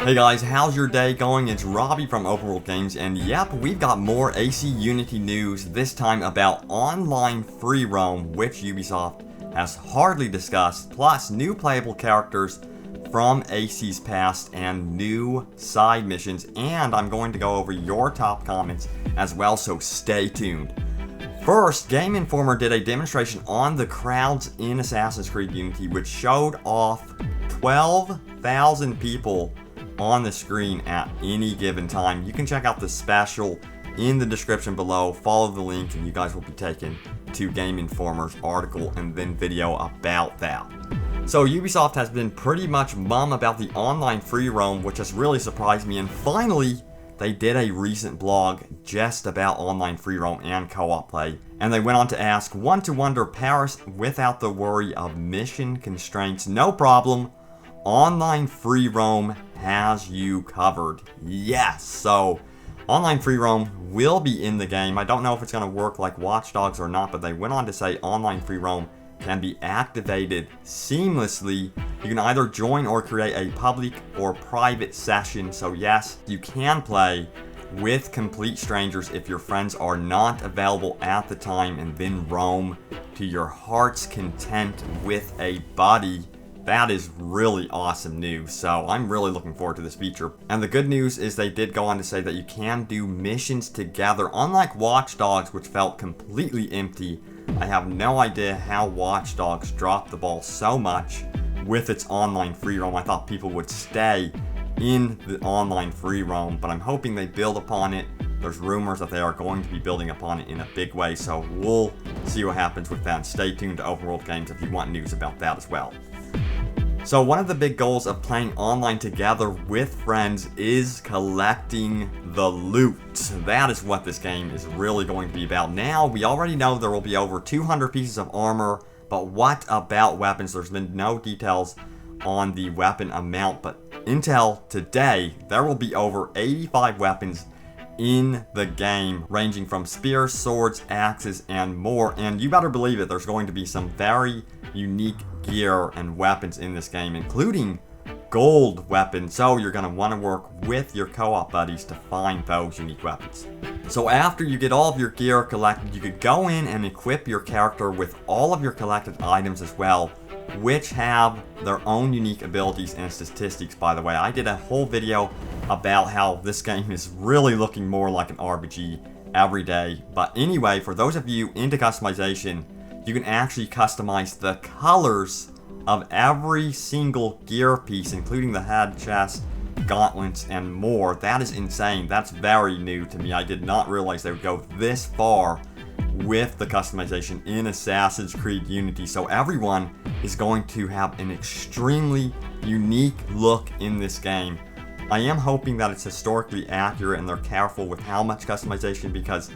Hey guys, how's your day going? It's Robbie from Open World Games, and yep, we've got more AC Unity news, this time about online free roam, which Ubisoft has hardly discussed, plus new playable characters from AC's past and new side missions, and I'm going to go over your top comments as well, so stay tuned. First, Game Informer did a demonstration on the crowds in Assassin's Creed Unity, which showed off 12,000 people on the screen at any given time. You can check out the special in the description below, follow the link, and you guys will be taken to Game Informer's article and then video about that. So Ubisoft has been pretty much mum about the online free roam, which has really surprised me, and finally they did a recent blog just about online free roam and co-op play, and they went on to ask, "Want to wander Paris without the worry of mission constraints? No problem. Online free roam has you covered." Yes, so online free roam will be in the game. I don't know if it's going to work like Watch Dogs or not, but they went on to say online free roam can be activated seamlessly. You can either join or create a public or private session. So yes, you can play with complete strangers if your friends are not available at the time, and then roam to your heart's content with a buddy. That is really awesome news, so I'm really looking forward to this feature. And the good news is they did go on to say that you can do missions together, unlike Watch Dogs, which felt completely empty. I have no idea how Watch Dogs dropped the ball so much with its online free roam. I thought people would stay in the online free roam, but I'm hoping they build upon it. There's rumors that they are going to be building upon it in a big way, so we'll see what happens with that. And stay tuned to Open World Games if you want news about that as well. So one of the big goals of playing online together with friends is collecting the loot. That is what this game is really going to be about. Now, we already know there will be over 200 pieces of armor, but what about weapons? There's been no details on the weapon amount, but until today, there will be over 85 weapons in the game, ranging from spears, swords, axes, and more. And you better believe it, there's going to be some very unique gear and weapons in this game, including gold weapons. So you're going to want to work with your co-op buddies to find those unique weapons. So after you get all of your gear collected, you could go in and equip your character with all of your collected items as well, which have their own unique abilities and statistics. By the way, I did a whole video about how this game is really looking more like an RPG every day. But anyway, for those of you into customization, you can actually customize the colors of every single gear piece, including the head, chest, gauntlets, and more. That is insane. That's very new to me. I did not realize they would go this far with the customization in Assassin's Creed Unity. So everyone is going to have an extremely unique look in this game. I am hoping that it's historically accurate and they're careful with how much customization, because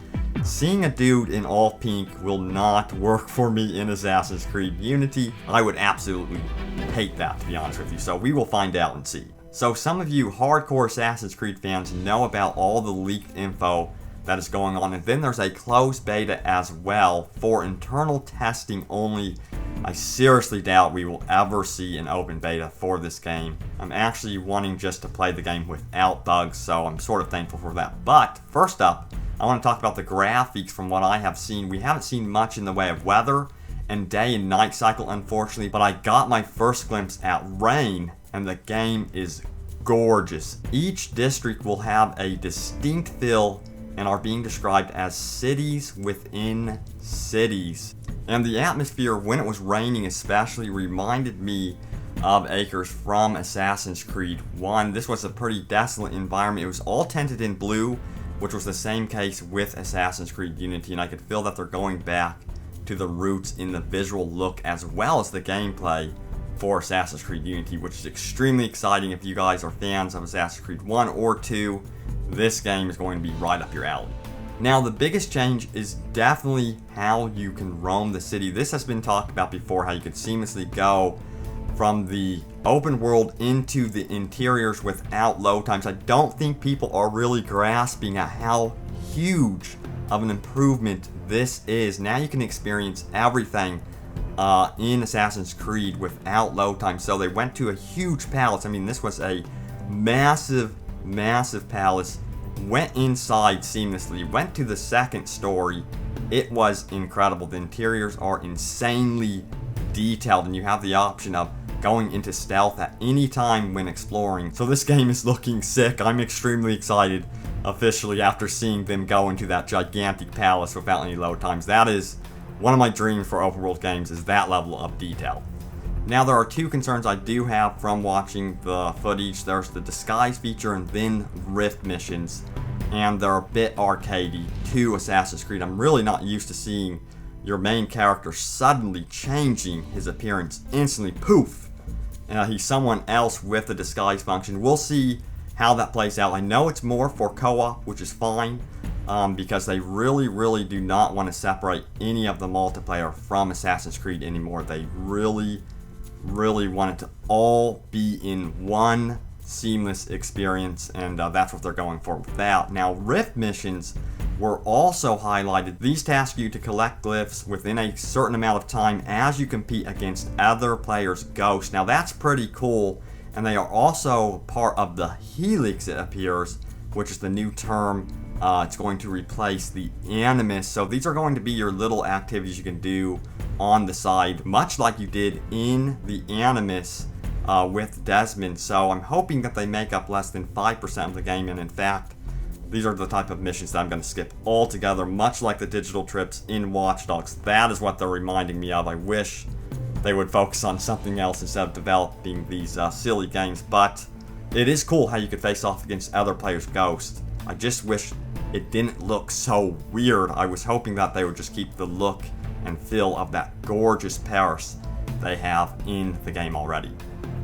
seeing a dude in all pink will not work for me in Assassin's Creed Unity. I would absolutely hate that, to be honest with you. So we will find out and see. So some of you hardcore Assassin's Creed fans know about all the leaked info that is going on, and then there's a closed beta as well for internal testing only. I seriously doubt we will ever see an open beta for this game. I'm actually wanting just to play the game without bugs, so I'm sort of thankful for that. But first up, I want to talk about the graphics. From what I have seen, we haven't seen much in the way of weather and day and night cycle, unfortunately, but I got my first glimpse at rain, and the game is gorgeous. Each district will have a distinct feel and are being described as cities within cities. And the atmosphere when it was raining especially reminded me of Acres from Assassin's Creed 1. This was a pretty desolate environment. It was all tinted in blue, which was the same case with Assassin's Creed Unity, and I could feel that they're going back to the roots in the visual look as well as the gameplay for Assassin's Creed Unity, which is extremely exciting. If you guys are fans of Assassin's Creed 1 or 2, this game is going to be right up your alley. Now, the biggest change is definitely how you can roam the city. This has been talked about before, how you can seamlessly go from the open world into the interiors without load times. I don't think people are really grasping at how huge of an improvement this is. Now you can experience everything in Assassin's Creed without load time. So they went to a huge palace. I mean, this was a massive, massive palace. Went inside seamlessly, went to the second story. It was incredible. The interiors are insanely detailed, and you have the option of going into stealth at any time when exploring. So this game is looking sick. I'm extremely excited officially after seeing them go into that gigantic palace without any load times. That is one of my dreams for open world games, is that level of detail. Now there are two concerns I do have from watching the footage. There's the disguise feature and then rift missions, and they're a bit arcadey to Assassin's Creed. I'm really not used to seeing your main character suddenly changing his appearance instantly. Poof! He's someone else with the disguise function. We'll see how that plays out. I know it's more for co-op, which is fine, because they really do not want to separate any of the multiplayer from Assassin's Creed anymore. They really want it to all be in one seamless experience, and that's what they're going for with that. Now, rift missions were also highlighted. These task you to collect glyphs within a certain amount of time as you compete against other players' ghosts. Now that's pretty cool, and they are also part of the Helix, it appears, which is the new term. It's going to replace the Animus. So these are going to be your little activities you can do on the side, much like you did in the Animus with Desmond. So I'm hoping that they make up less than 5% of the game, and in fact, these are the type of missions that I'm going to skip altogether, much like the digital trips in Watch Dogs. That is what they're reminding me of. I wish they would focus on something else instead of developing these silly games, but it is cool how you could face off against other players' ghosts. I just wish it didn't look so weird. I was hoping that they would just keep the look and feel of that gorgeous Paris they have in the game already.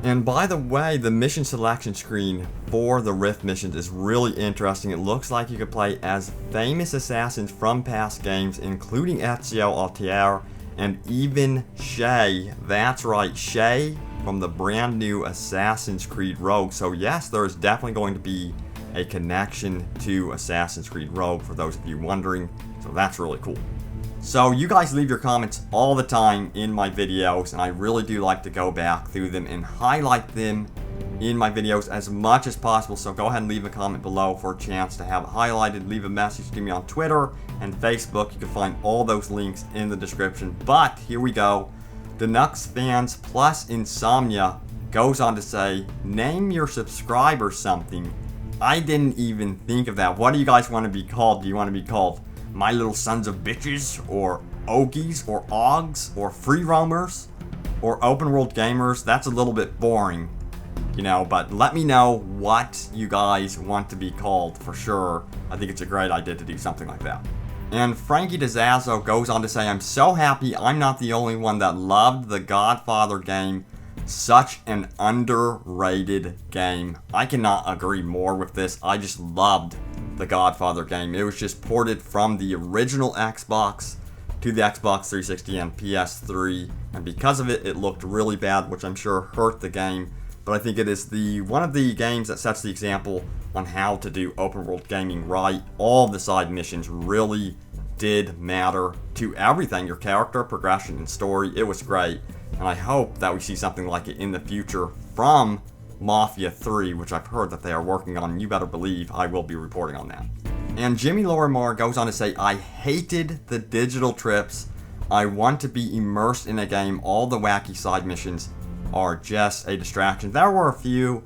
And by the way, the mission selection screen for the Rift missions is really interesting. It looks like you could play as famous assassins from past games, including Ezio, Altair, and even Shay. That's right, Shay from the brand new Assassin's Creed Rogue. So yes, there is definitely going to be a connection to Assassin's Creed Rogue, for those of you wondering. So that's really cool. So you guys leave your comments all the time in my videos, and I really do like to go back through them and highlight them in my videos as much as possible. So go ahead and leave a comment below for a chance to have it highlighted. Leave a message to me on Twitter and Facebook. You can find all those links in the description. But here we go. Denuxx Fans Plus Insomnia goes on to say, name your subscribers something. I didn't even think of that. What do you guys want to be called? Do you want to be called My Little Sons of Bitches, or Ogies, or Ogs, or Free Roamers, or Open World Gamers? That's a little bit boring, you know, but let me know what you guys want to be called for sure. I think it's a great idea to do something like that. And Frankie DeZazzo goes on to say, I'm so happy I'm not the only one that loved the Godfather game. Such an underrated game. I cannot agree more with this. I just loved the Godfather game. It was just ported from the original Xbox to the Xbox 360 and PS3, and because of it, it looked really bad, which I'm sure hurt the game. But I think it is one of the games that sets the example on how to do open world gaming right. All of the side missions really did matter to everything, your character, progression, and story. It was great, and I hope that we see something like it in the future from Mafia 3, which I've heard that they are working on. You better believe I will be reporting on that. And Jimmy Lorimar goes on to say, I hated the digital trips. I want to be immersed in a game. All the wacky side missions are just a distraction. There were a few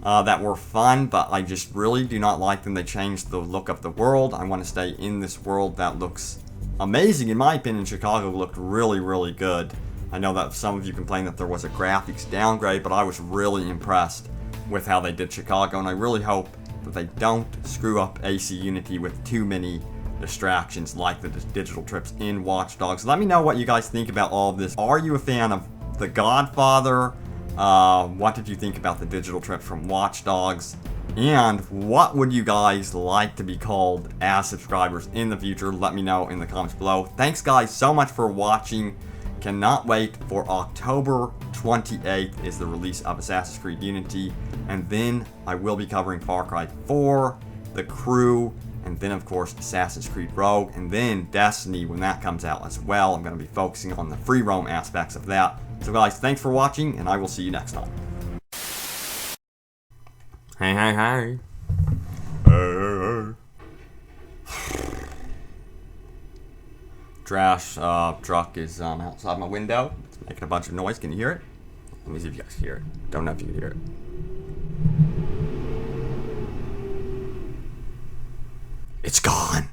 that were fun, but I just really do not like them. They changed the look of the world. I want to stay in this world that looks amazing. In my opinion, Chicago looked really good. I know that some of you complained that there was a graphics downgrade, but I was really impressed with how they did Chicago, and I really hope that they don't screw up AC Unity with too many distractions like the digital trips in Watch Dogs. Let me know what you guys think about all of this. Are you a fan of The Godfather? What did you think about the digital trips from Watch Dogs? And what would you guys like to be called as subscribers in the future? Let me know in the comments below. Thanks guys so much for watching. Cannot wait for October 28th is the release of Assassin's Creed Unity, and then I will be covering Far Cry 4, The Crew, and then of course Assassin's Creed Rogue, and then Destiny when that comes out as well. I'm going to be focusing on the free roam aspects of that. So guys, thanks for watching, and I will see you next time. Hey, hey, hey. Trash truck is outside my window. It's making a bunch of noise. Can you hear it? Let me see if you guys hear it. Don't know if you can hear it. It's gone.